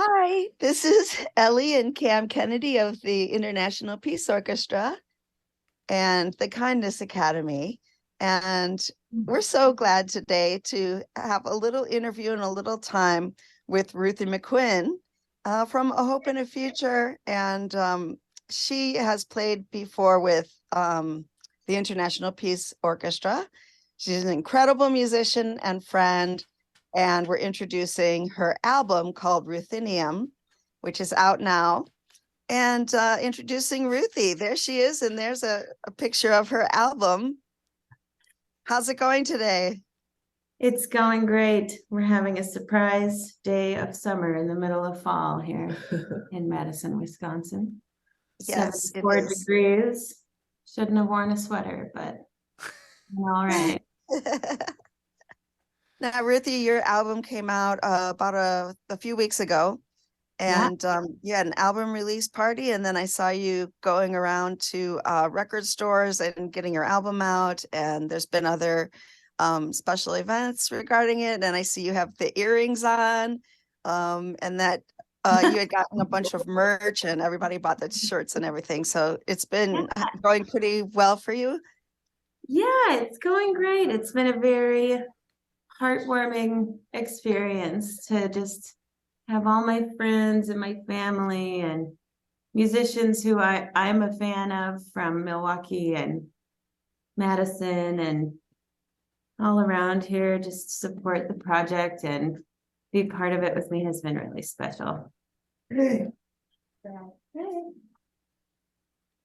Hi, this is Ellie and Cam Kennedy of the International Peace Orchestra and the Kindness Academy. And we're so glad today to have a little interview and a little time with Ruthie Mc Quinn from A Hope and a Future. And she has played before with the International Peace Orchestra. She's an incredible musician and friend. And we're introducing her album called Ruthenium, which is out now. And introducing Ruthie. There she is, and there's a picture of her album. How's it going today? It's going great. We're having a surprise day of summer in the middle of fall here in Madison, Wisconsin. Yes, 74 degrees. Shouldn't have worn a sweater, but all right. Now, Ruthie, your album came out about a few weeks ago, and you had an album release party, and then I saw you going around to record stores and getting your album out, and there's been other special events regarding it, and I see you have the earrings on, and that you had gotten a bunch of merch, and everybody bought the shirts and everything, so it's been going pretty well for you? Yeah, it's going great. It's been a very heartwarming experience to just have all my friends and my family and musicians who I'm a fan of from Milwaukee and Madison and all around here just support the project and be part of it with me has been really special.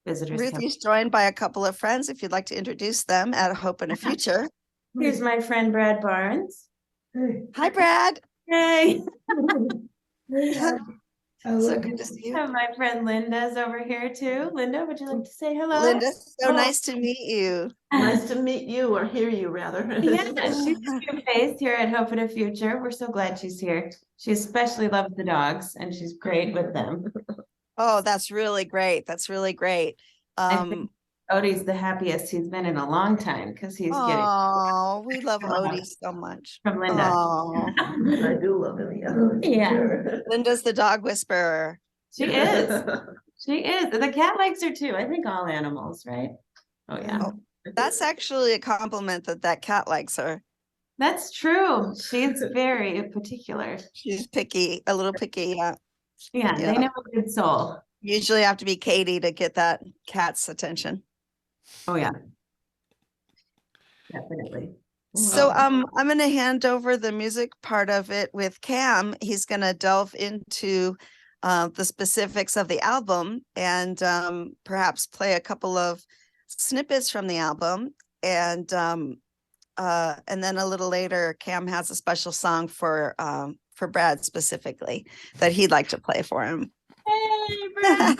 Visitors Ruthie's joined by a couple of friends. If you'd like to introduce them at Hope and a Future. Here's my friend Brad Barnes. Hi, Brad. Hey. So good to see you. And my friend Linda's over here too. Linda, would you like to say hello? Linda, so nice to meet you. Nice to meet you, or hear you rather. Yeah, she's a new face here at Hope and a Future. We're so glad she's here. She especially loves the dogs and she's great with them. Oh, that's really great. That's really great. I think Odie's the happiest he's been in a long time because he's getting. Oh, we love Odie so much. From Linda. Oh, I do love it. Yeah. Linda's the dog whisperer. She is. She is. The cat likes her too. I think all animals, right? Oh yeah. Oh, that's actually a compliment that cat likes her. That's true. She's very particular. She's picky, a little picky. Yeah, they know a good soul. Usually have to be Katie to get that cat's attention. Oh yeah. Definitely. So I'm going to hand over the music part of it with Cam. He's going to delve into the specifics of the album and perhaps play a couple of snippets from the album. And then a little later, Cam has a special song for Brad specifically that he'd like to play for him. Hey, Brad.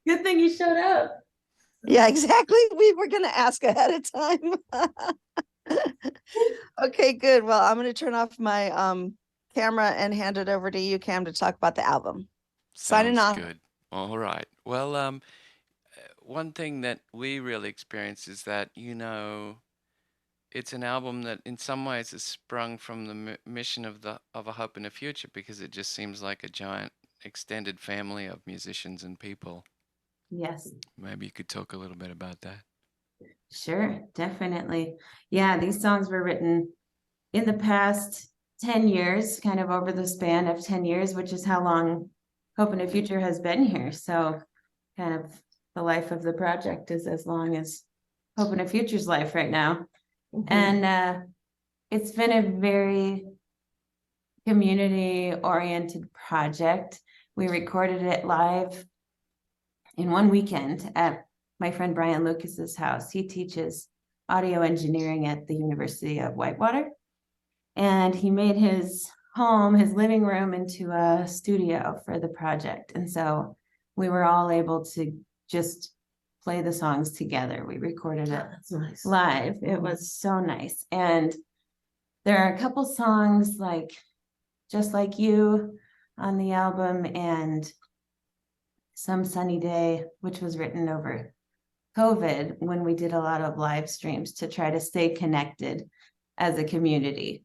Good thing you showed up. Yeah, exactly. We were going to ask ahead of time. Okay, good. Well, I'm going to turn off my camera and hand it over to you, Cam, to talk about the album. Signing off. Good. All right. Well, one thing that we really experience is that, it's an album that in some ways is sprung from the mission of A Hope in the Future, because it just seems like a giant extended family of musicians and people. Yes. Maybe you could talk a little bit about that. Sure, definitely. Yeah, these songs were written in the past 10 years, kind of over the span of 10 years, which is how long Hope in the Future has been here. So kind of the life of the project is as long as Hope in the Future's life right now. And it's been a very community-oriented project. We recorded it live in one weekend at my friend Brian Lucas's house. He teaches audio engineering at the University of Whitewater. And he made his home, his living room, into a studio for the project. And so we were all able to just play the songs together. We recorded it live. It was so nice. And there are a couple songs like Just Like You on the album and Some Sunny Day, which was written over COVID when we did a lot of live streams to try to stay connected as a community.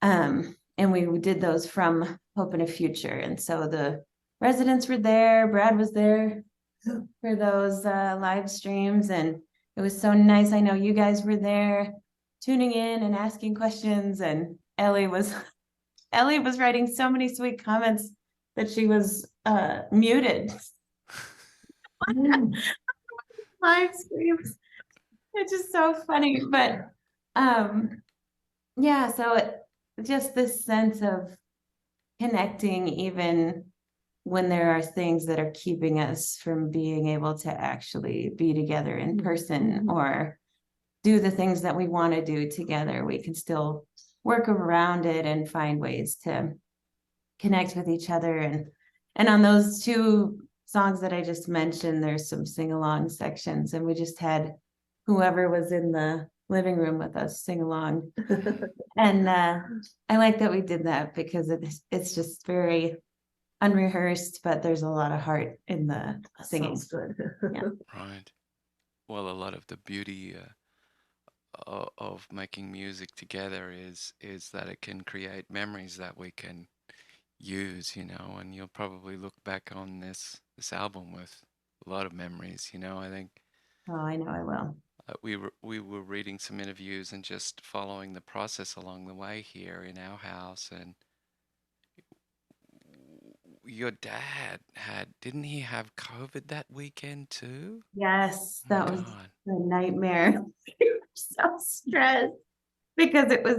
And And we did those from Hope and a Future. And so the residents were there, Brad was there for those live streams, and it was so nice. I know you guys were there tuning in and asking questions, and Ellie was writing so many sweet comments that she was muted. Live streams. It's just so funny. But yeah, so just this sense of connecting, even when there are things that are keeping us from being able to actually be together in person or do the things that we want to do together, we can still work around it and find ways to connect with each other. And on those two songs that I just mentioned, there's some sing-along sections, and we just had whoever was in the living room with us sing along. And I like that we did that because it's just very unrehearsed, but there's a lot of heart in the singing. Sounds good. Yeah. Right. Well, a lot of the beauty of making music together is that it can create memories that we can use, and you'll probably look back on this album with a lot of memories, I think. Oh, I know I will. We were reading some interviews and just following the process along the way here in our house, and your dad didn't he have COVID that weekend too? Yes, Oh my that was God. a nightmare. We were so stressed because it was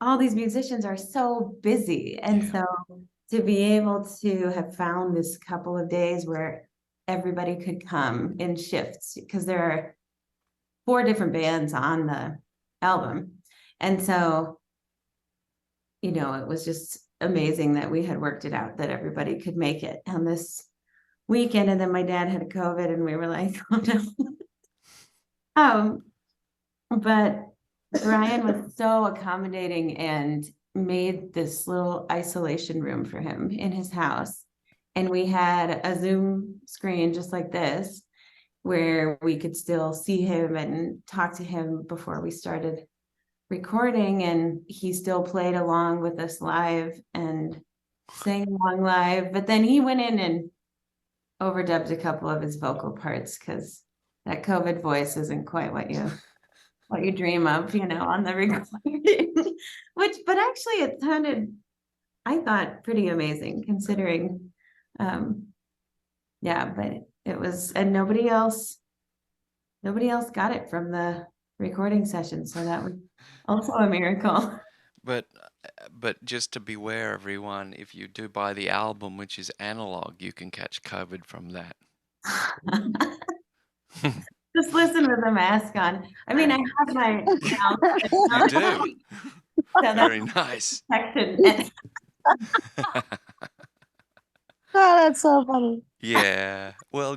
all these musicians are so busy. And Yeah. so to be able to have found this couple of days where everybody could come in shifts, because there are 4 different bands on the album. And so, it was just amazing that we had worked it out that everybody could make it on this weekend. And then my dad had COVID and we were like, oh no. But Brian was so accommodating and made this little isolation room for him in his house. And we had a Zoom screen just like this, where we could still see him and talk to him before we started recording. And he still played along with us live and sang along live. But then he went in and overdubbed a couple of his vocal parts because that COVID voice isn't quite what you dream of, on the recording. But actually it sounded, I thought, pretty amazing considering, yeah, but it was, and nobody else got it from the recording session. So that was also a miracle. But just to beware, everyone, if you do buy the album, which is analog, you can catch COVID from that. Just listen with a mask on. I mean, I have my You do. so Very nice. protection. Oh, that's so funny. Yeah. Well,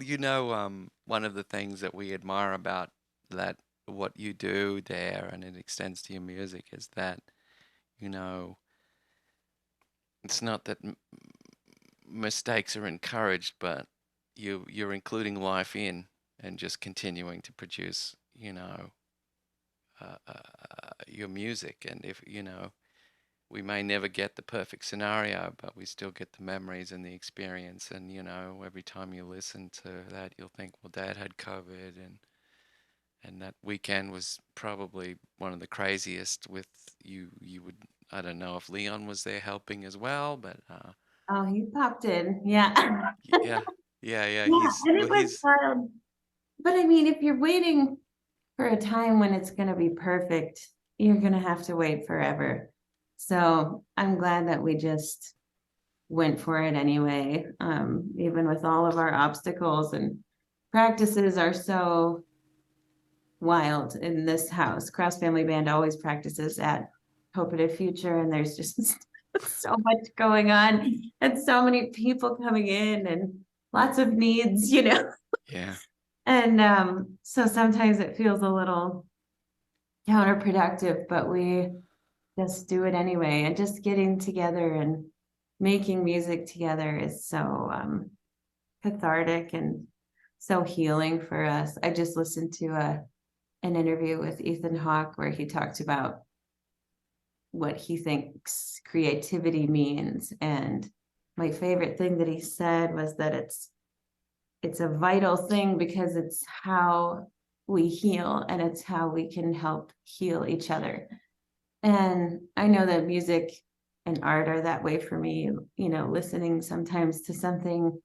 one of the things that we admire about what you do there, and it extends to your music, is that, it's not that mistakes are encouraged, but you're including life in and just continuing to produce, your music. And if, we may never get the perfect scenario, but we still get the memories and the experience. And, every time you listen to that, you'll think, well, Dad had COVID, and that weekend was probably one of the craziest with you. I don't know if Leon was there helping as well, but Oh, he popped in. Yeah. yeah. Yeah, and it was wild. But I mean, if you're waiting for a time when it's going to be perfect, you're going to have to wait forever. So I'm glad that we just went for it anyway, even with all of our obstacles, and practices are so wild in this house. Cross Family Band always practices at Hope and a Future, and there's just so much going on and so many people coming in and lots of needs, Yeah. And so sometimes it feels a little counterproductive, but we just do it anyway. And just getting together and making music together is so cathartic and so healing for us. I just listened to an interview with Ethan Hawke where he talked about what he thinks creativity means. And my favorite thing that he said was that it's a vital thing because it's how we heal and it's how we can help heal each other. And I know that music and art are that way for me, you know, listening sometimes to something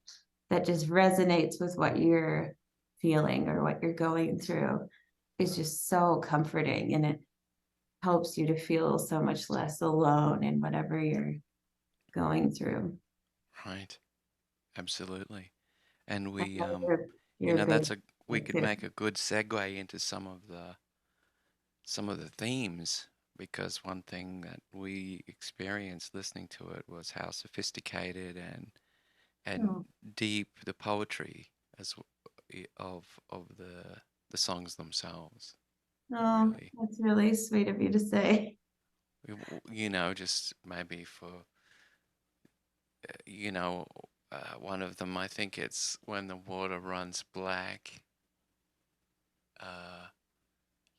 that just resonates with what you're feeling or what you're going through is just so comforting, and it helps you to feel so much less alone in whatever you're going through. Right. Absolutely. And I we, know you you're know, very we could good. make a good segue into some of the themes, because one thing that we experienced listening to it was how sophisticated and Oh, deep the poetry of the songs themselves. oh, Really, that's really sweet of you to say. you know, just maybe for you know, one of them, I think it's when the water runs black. Uh,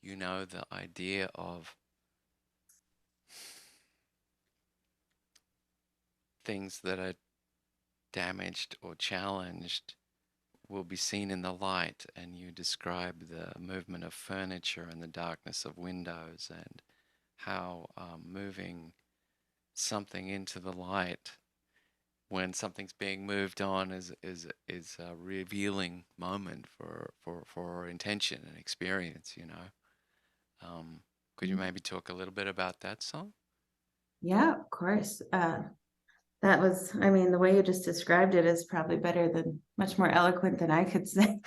you know, the idea of things that are damaged or challenged will be seen in the light, and you describe the movement of furniture and the darkness of windows, and how moving something into the light when something's being moved on is a revealing moment for intention and experience, you know. Could you maybe talk a little bit about that song? Yeah, of course. That was, I mean, the way you just described it is probably better than, much more eloquent than I could say.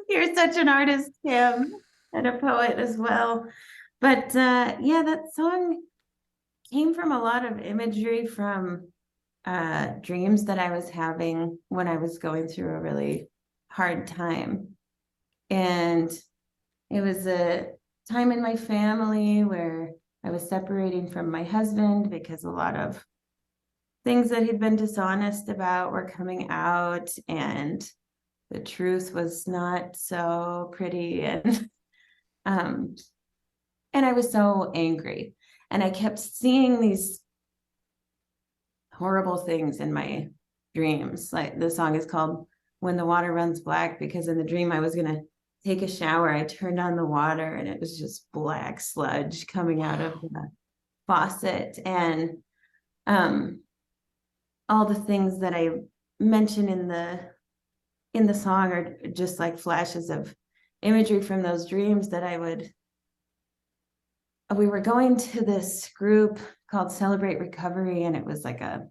You're such an artist, Kim, and a poet as well. But yeah, that song came from a lot of imagery from dreams that I was having when I was going through a really hard time. And it was a time in my family where I was separating from my husband because a lot of things that he'd been dishonest about were coming out, and the truth was not so pretty. Um, and I was so angry. And I kept seeing these horrible things in my dreams. Like the song is called When the Water Runs Black, because in the dream I was going to take a shower. I turned on the water and it was just black sludge coming out of Wow. the faucet. And um, all the things that I mention in the song are just like flashes of imagery from those dreams that we were going to this group called Celebrate Recovery, and it was like a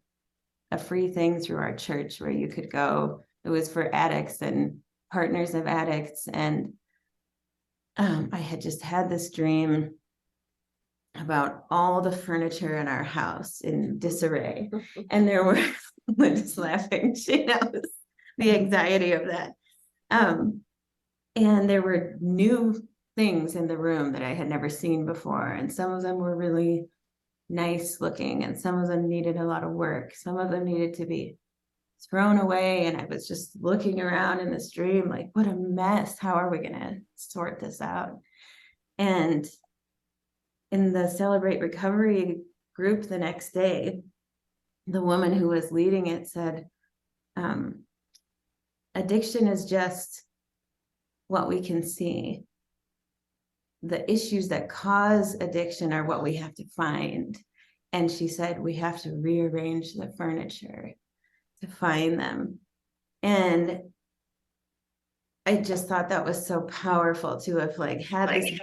free thing through our church where you could go. It was for addicts and partners of addicts. And I had just had this dream about all the furniture in our house in disarray. And there were, Linda's laughing, she knows the anxiety of that. And there were new things in the room that I had never seen before. And some of them were really nice looking, and some of them needed a lot of work. Some of them needed to be thrown away. And I was just looking around in this dream, like, what a mess. How are we going to sort this out? And in the Celebrate Recovery group the next day, the woman who was leading it said, addiction is just what we can see. The issues that cause addiction are what we have to find. And she said, we have to rearrange the furniture to find them. And I just thought that was so powerful to have like had this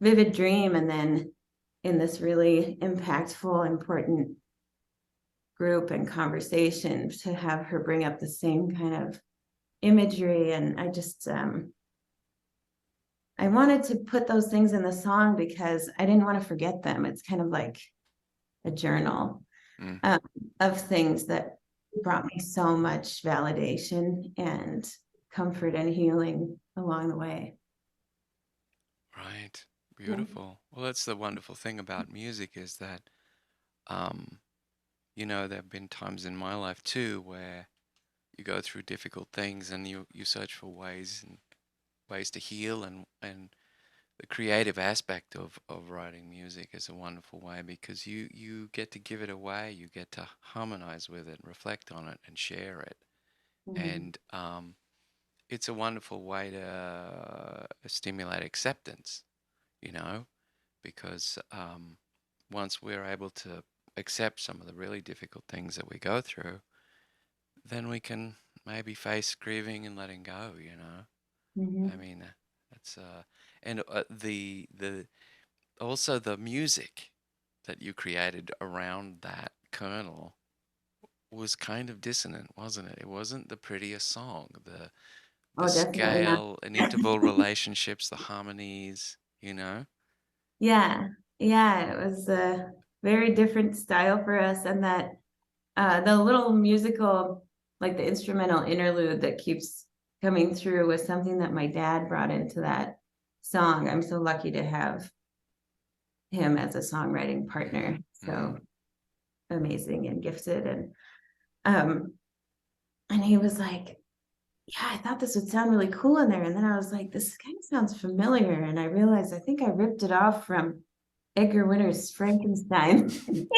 vivid dream, and then in this really impactful, important group and conversation to have her bring up the same kind of imagery. And I just I wanted to put those things in the song because I didn't want to forget them. It's kind of like a journal Mm, of things that brought me so much validation and comfort and healing along the way. right. Yeah. Beautiful. Well, that's the wonderful thing about music is that, um, you know, there have been times in my life too where you go through difficult things and you search for ways to heal, and the creative aspect of writing music is a wonderful way, because you get to give it away, you get to harmonize with it, reflect on it, and share it. And it's a wonderful way to stimulate acceptance, you know, because once we're able to accept some of the really difficult things that we go through, then we can maybe face grieving and letting go, you know. I mean, that's and the also the music that you created around that kernel was kind of dissonant, wasn't it? It wasn't the prettiest song. The Oh, definitely not. scale and interval relationships, the harmonies, you know. Yeah, yeah, it was a very different style for us, and that the little musical, like the instrumental interlude that keeps coming through, was something that my dad brought into that song. I'm so lucky to have him as a songwriting partner. So amazing and gifted, and he was like, yeah, I thought this would sound really cool in there. And then I was like, this kind of sounds familiar. And I realized I think I ripped it off from Edgar Winter's Frankenstein. And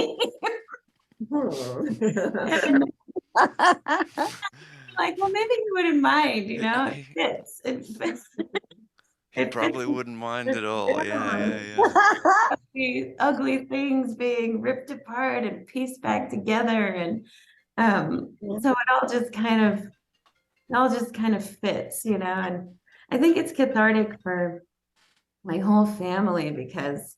like, well, maybe he wouldn't mind, you know, it fits. It fits. He It probably fits wouldn't mind at all. Yeah. the ugly things being ripped apart and pieced back together. And so it all just kind of fits, you know. And I think it's cathartic for my whole family because,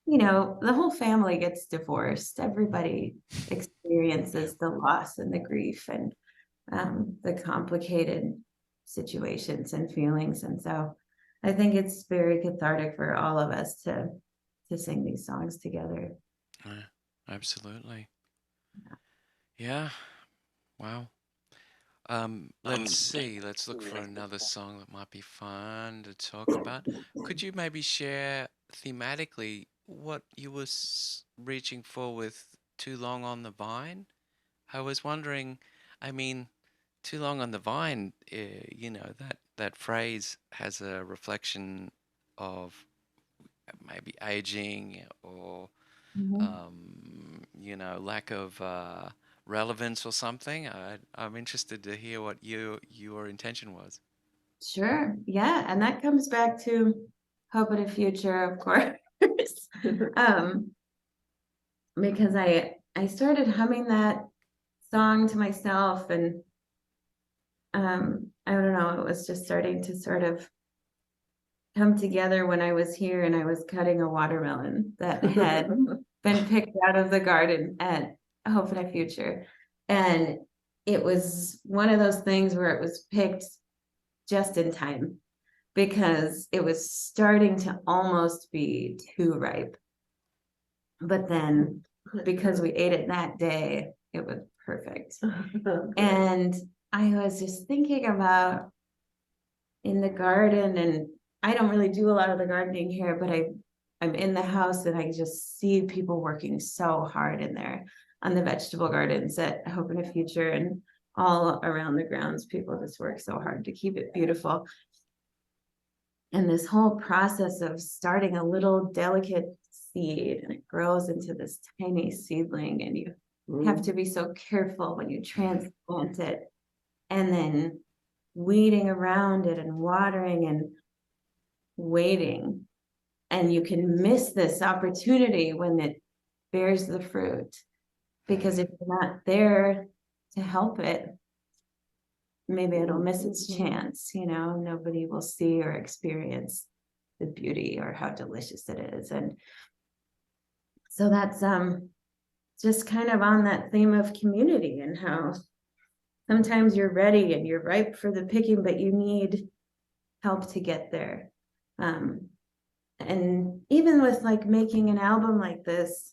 you know, the whole family gets divorced. Everybody experiences the loss and the grief and the complicated situations and feelings. And so I think it's very cathartic for all of us to sing these songs together. Yeah, absolutely. Yeah. Wow. Let's see. Let's look for another song that might be fun to talk about. Could you maybe share thematically what you were reaching for with Too Long on the Vine? I was wondering, I mean, Too Long on the Vine, you know, that phrase has a reflection of maybe aging or you know, lack of relevance or something. I'm interested to hear what your intention was. Sure. Yeah. And that comes back to Hope in a Future, of course. um, because I started humming that song to myself, and I don't know, it was just starting to sort of come together when I was here and I was cutting a watermelon that had been picked out of the garden at Hope in a Future. And it was one of those things where it was picked just in time because it was starting to almost be too ripe. But then because we ate it that day, it was perfect. And I was just thinking about in the garden, and I don't really do a lot of the gardening here, but I'm in the house and I just see people working so hard in there on the vegetable gardens at Hope in a Future, and all around the grounds, people just work so hard to keep it beautiful. And this whole process of starting a little delicate seed and it grows into this tiny seedling, and you have to be so careful when you transplant it, and then weeding around it and watering and waiting. And you can miss this opportunity when it bears the fruit, because if you're not there to help it, maybe it'll miss its chance. You know, nobody will see or experience the beauty or how delicious it is. And so that's just kind of on that theme of community, and how sometimes you're ready and you're ripe for the picking, but you need help to get there. And even with like making an album like this,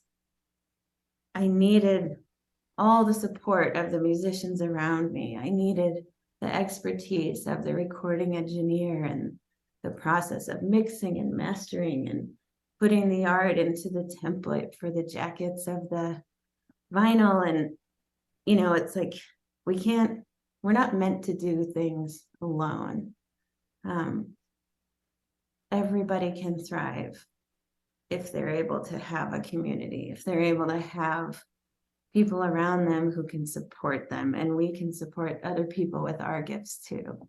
I needed all the support of the musicians around me. I needed the expertise of the recording engineer and the process of mixing and mastering and putting the art into the template for the jackets of the vinyl. And, you know, it's like, we're not meant to do things alone. everybody can thrive if they're able to have a community, if they're able to have people around them who can support them, and we can support other people with our gifts too.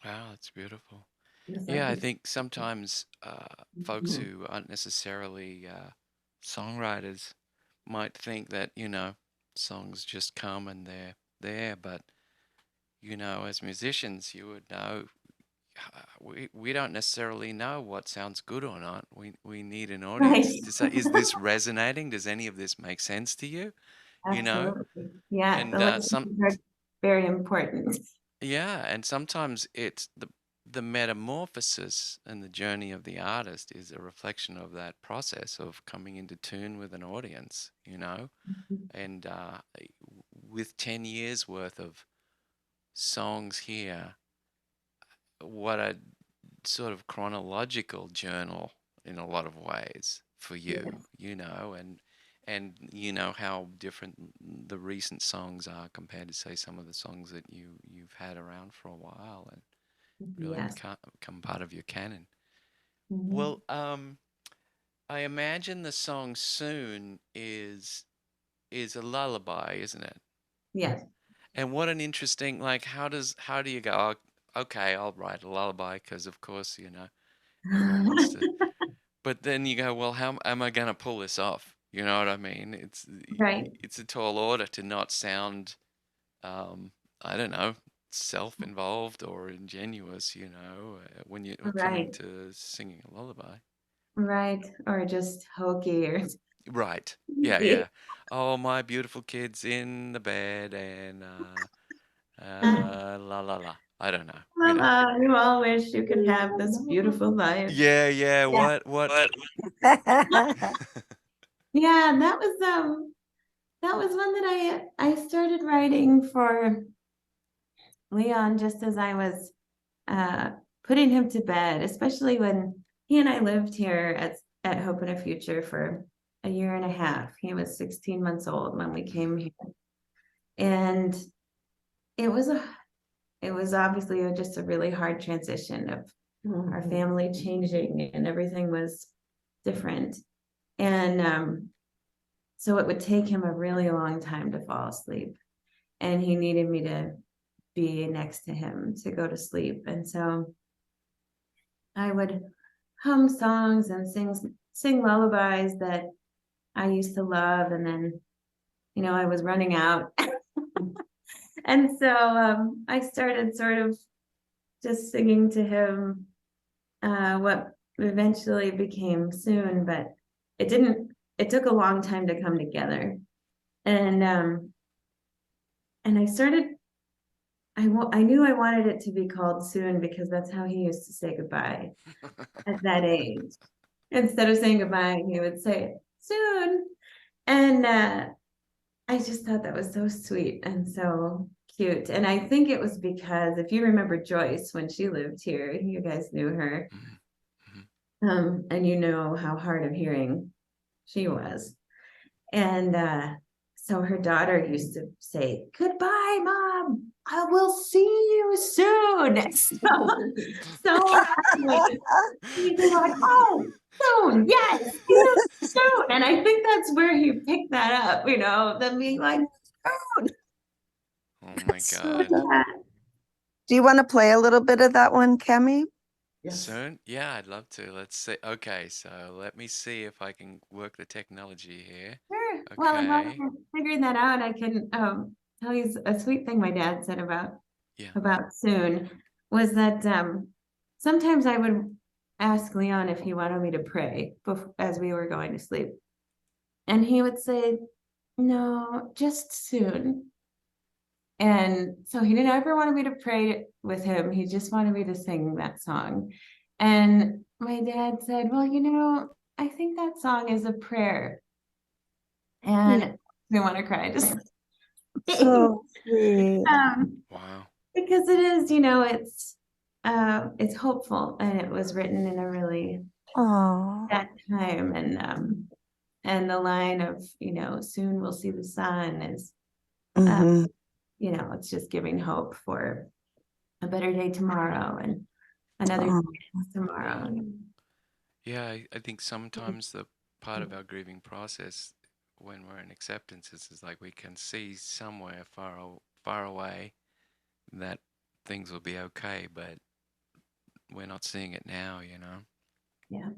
Wow, that's beautiful. Yes, Yeah, I do. think sometimes folks Mhm. who aren't necessarily songwriters might think that, songs just come and they're there, but as musicians, you would know we don't necessarily know what sounds good or not. We need an Right. audience to say, is this resonating? Does any of this make sense to you? Absolutely. Yeah, And the languages are very important. yeah, and sometimes it's the metamorphosis and the journey of the artist is a reflection of that process of coming into tune with an audience, and with 10 years worth of songs here, what a sort of chronological journal in a lot of ways for you, and how different the recent songs are compared to, say, some of the songs that you've had around for a while and really Yes. become part of your canon. Mhm. Well, I imagine the song "Soon" is a lullaby, isn't it? Yes. And what an interesting, like, how do you go, "Oh, okay, I'll write a lullaby," because of course, everyone wants to. But then you go, well, how am I going to pull this off? You know what I mean? Right. It's a tall order to not sound, I don't know, self-involved or ingenuous, when you're coming Right. to singing a lullaby. Right. Or just hokey or Right. Yeah, yeah. Oh, my beautiful kid's in the bed and la la la. I don't know. You all wish you could have this beautiful life. Yeah, yeah. Yeah. What? Yeah, that was one that I started writing for Leon just as I was putting him to bed, especially when he and I lived here at Hope and a Future for a year and a half. He was 16 months old when we came here. And it was obviously just a really hard transition of our family changing and everything was different. And so it would take him a really long time to fall asleep. And he needed me to be next to him to go to sleep. And so I would hum songs and sing lullabies that I used to love. And then, I was running out. And so I started sort of just singing to him what eventually became Soon, but it took a long time to come together. And I started, I knew I wanted it to be called Soon because that's how he used to say goodbye at that age. Instead of saying goodbye, he would say soon. And I just thought that was so sweet and so cute. And I think it was because if you remember Joyce when she lived here, you guys knew her. And you know how hard of hearing she was. And so her daughter used to say, "Goodbye, Mom. I will see you soon." So he'd be like, "Oh, soon, yes, see you soon." And I think that's where he picked that up, them being like, "Soon." Oh my So God. Yeah. do you want to play a little bit of that one, Cami? Yes. Soon? Yeah, I'd love to. Let's see. Okay, so let me see if I can work the technology here. Sure. Well, and while Okay. you're figuring that out, I can tell you a sweet thing my dad said Yeah. about Soon was that sometimes I would ask Leon if he wanted me to pray as we were going to sleep. And he would say, "No, just Soon." And so he didn't ever want me to pray with him. He just wanted me to sing that song. And my dad said, "Well, I think that song is a prayer." And we want to cry just So sweet. Wow. because it is, it's hopeful and it was written in a really Oh. sad time. And the line of, soon we'll see the sun is, it's just giving hope for a better day tomorrow. another Oh, tomorrow. Yeah, I think sometimes the part of our grieving process when we're in acceptance is like we can see somewhere far away that things will be okay, but we're not seeing it now, you know. Yeah.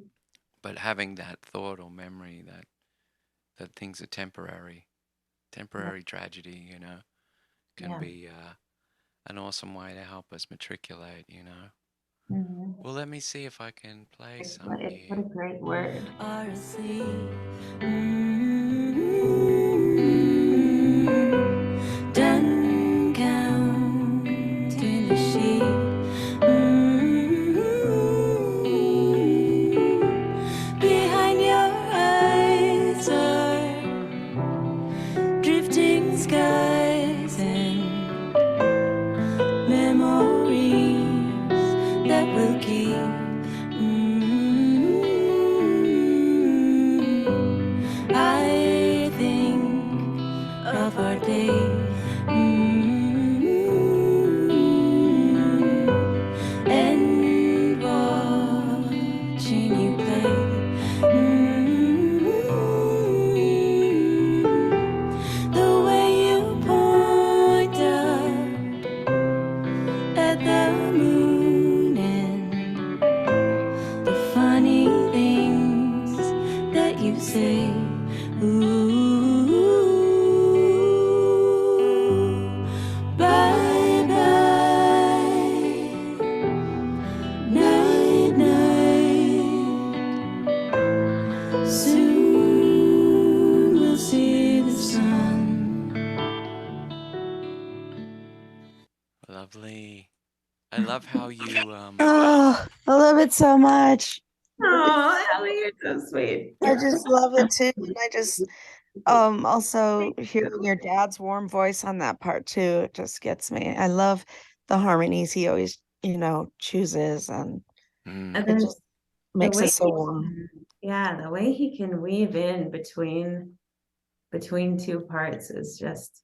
But having that thought or memory that things are temporary tragedy, you know, can Yeah. be an awesome way to help us matriculate, you know. Mhm. Well, let me see if I can play some What a here. great word. Are asleep. Done counting the sheep. Behind your eyes are drifting skies and memories that will keep. I think of our day. And watching you play. The way you point up at the moon and the funny things that you say. Ooh, bye bye, night night. Soon we'll see the sun. Lovely. I love how you oh, I love it so much. Oh, Ellie, you're so sweet. I just love it too. And I just also hearing your dad's warm voice on that part too, it just gets me. I love the harmonies he always, chooses, and And it then just makes way it so warm. the way he can weave in between two parts is just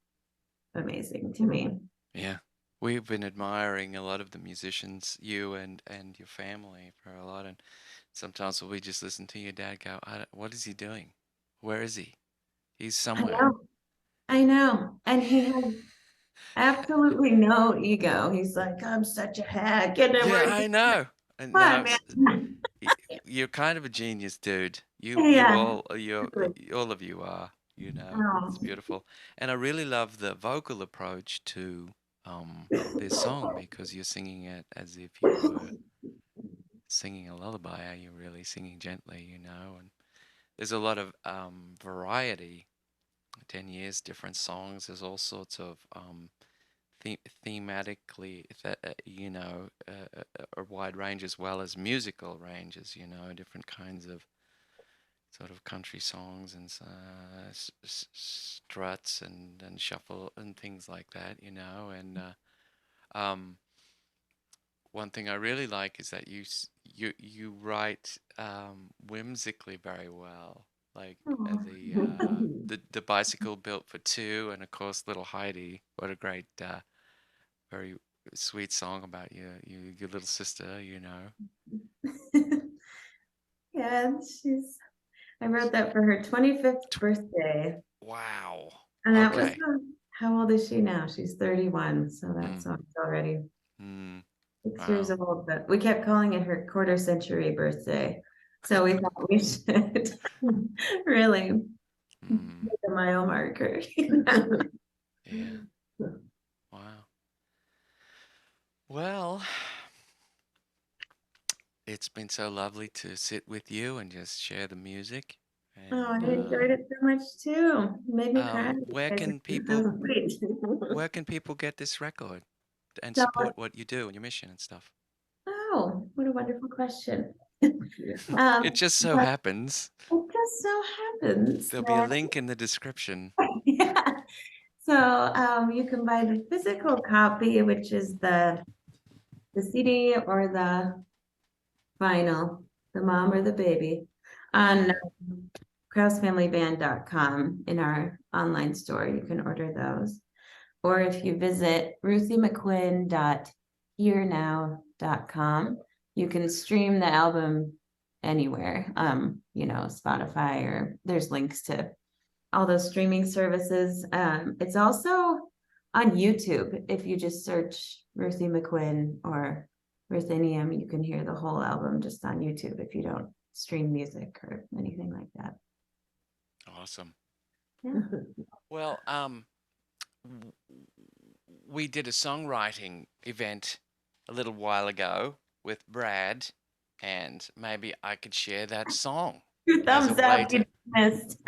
amazing to me. yeah. We've been admiring a lot of the musicians, you and your family for a lot, and sometimes we just listen to your dad go, what is he doing? Where is he? He's I somewhere. know. I know. And he has absolutely no ego. He's like, I'm such a hack. And Yeah, we're I know. And come now on, man. you're kind of a genius, dude. Yeah. All of you are, you know. It's Oh. beautiful. And I really love the vocal approach to this song because you're singing it as if you were singing a lullaby. Are you really singing gently, you know? And there's a lot of variety. 10 years, different songs. There's all sorts of thematically, a wide range as well as musical ranges, you know, different kinds of sort of country songs and struts and shuffle and things like that, you know. And um, one thing I really like is that you write whimsically very well, like the bicycle built for two, and of course little Heidi. What a great, very sweet song about your little sister, you know. Yeah, I wrote that for her 25th birthday. Wow. And that was, Okay. how old is she now? She's 31. So Mm, that's already mm, 6 years wow. old. But we kept calling it her quarter century birthday. So we thought we should really Mm, make a mile marker. yeah. Wow. Well, it's been so lovely to sit with you and just share the music. Oh, I And enjoyed it so much too. Made me cry. where That can was great. where can people get this record and So, support what you do and your mission and stuff? oh, what a wonderful question. It just so But happens it just so happens there'll be a that, link in the description. yeah. So you can buy the physical copy, which is the CD or the vinyl, the mom or the baby, on KrausFamilyBand.com in our online store. You can order those. Or if you visit RuthieMcQuinn.hearnow.com, you can stream the album anywhere, Spotify, or there's links to all those streaming services. It's also on YouTube. If you just search Ruthie Mc Quinn or Ruthenium, you can hear the whole album just on YouTube if you don't stream music or anything like that. Awesome. Yeah. Well, we did a songwriting event a little while ago with Brad, and maybe I could share that song as a Thumbs way up, you to missed.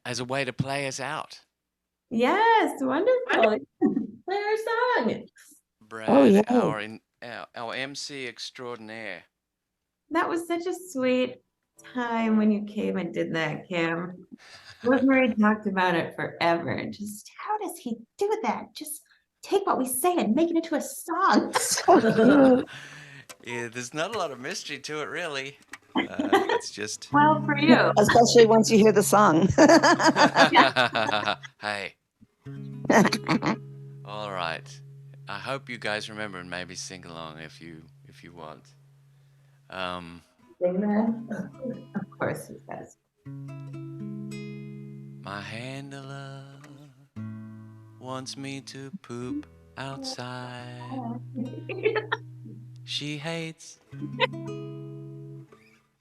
as a way to play us out. Yes, wonderful. Play our song. Brad, yeah. our MC extraordinaire. That was such a sweet time when you came and did that, Cam. Rosemary talked about it forever. Just how does he do that? Just take what we say and make it into a song. So cute. Yeah, there's not a lot of mystery to it, really. It's just Well, for you. Especially once you hear the song. hey. All right. I hope you guys remember and maybe sing along if you want. Sing that? Of course he does. My handler wants me to poop outside. She hates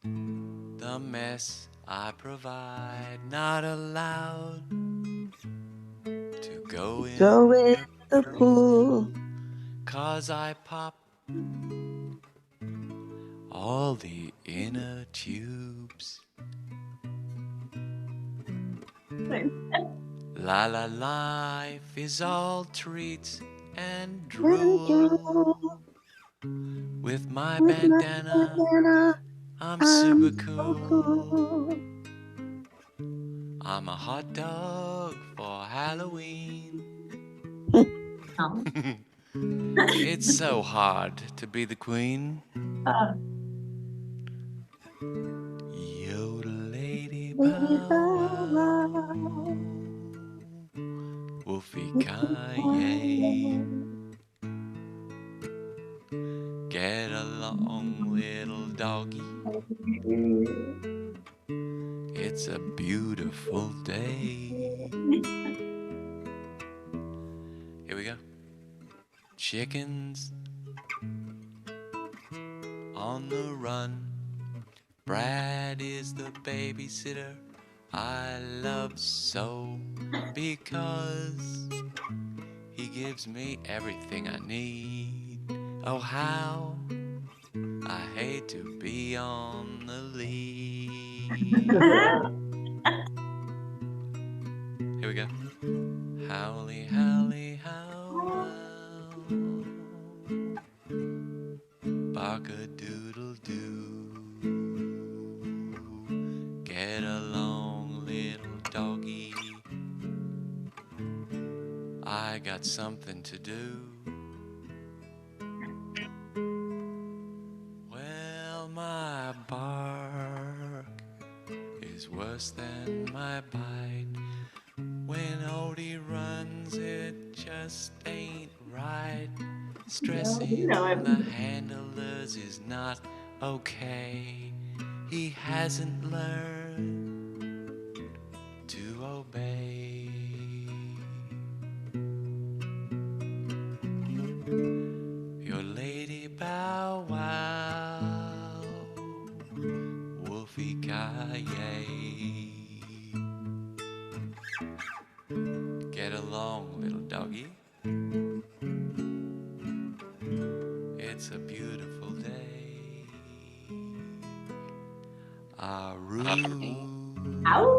the mess I provide. Not allowed to go in the pool. 'Cause I pop all the inner tubes. La la, life is all treats and drool. With my bandana, I'm super cool. I'm a hot dog for Halloween. Oh. It's so hard to be the queen. Yodel lady bow wow. Wolfie Kanye. Get along, little doggy. It's a beautiful day. Here we go. Chickens on the run. Brad is the babysitter I love so, because he gives me everything I need. Oh, how I hate to be on the lead. Here we go. Howly, howly, how, bark-a-doodle-doo. Get along, little doggy. I got something to do. Well, my bark is worse than my bite. When Odie runs, it just ain't right. Stressing the handlers is not okay. He hasn't learned to obey. Your lady bow wow, Wolfie Kaye. Get along, little doggy. It's a beautiful day. Aroo. Ow.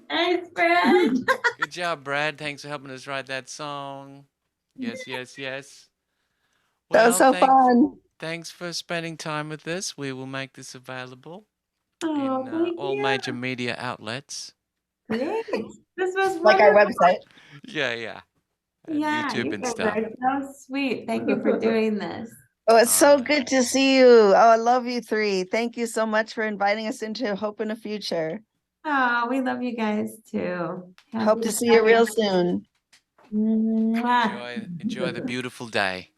Thanks, Brad. Good job, Brad. Thanks for helping us write that song. Yes, yes, yes. That was so fun. Thanks for spending time with us. We will make this available Oh, in thank all you. major media outlets. Great. This was Like our wonderful. website. Yeah. And Yeah, YouTube you and guys stuff. are so sweet. Thank you for doing this. Oh, it's so Alright. good to see you. Oh, I love you three. Thank you so much for inviting us into Hope in the Future. Oh, we love you guys too. Hope to see you real soon. Mwah. Enjoy the beautiful day.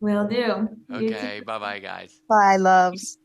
Will do. You too. Okay, bye bye, guys. Bye, loves.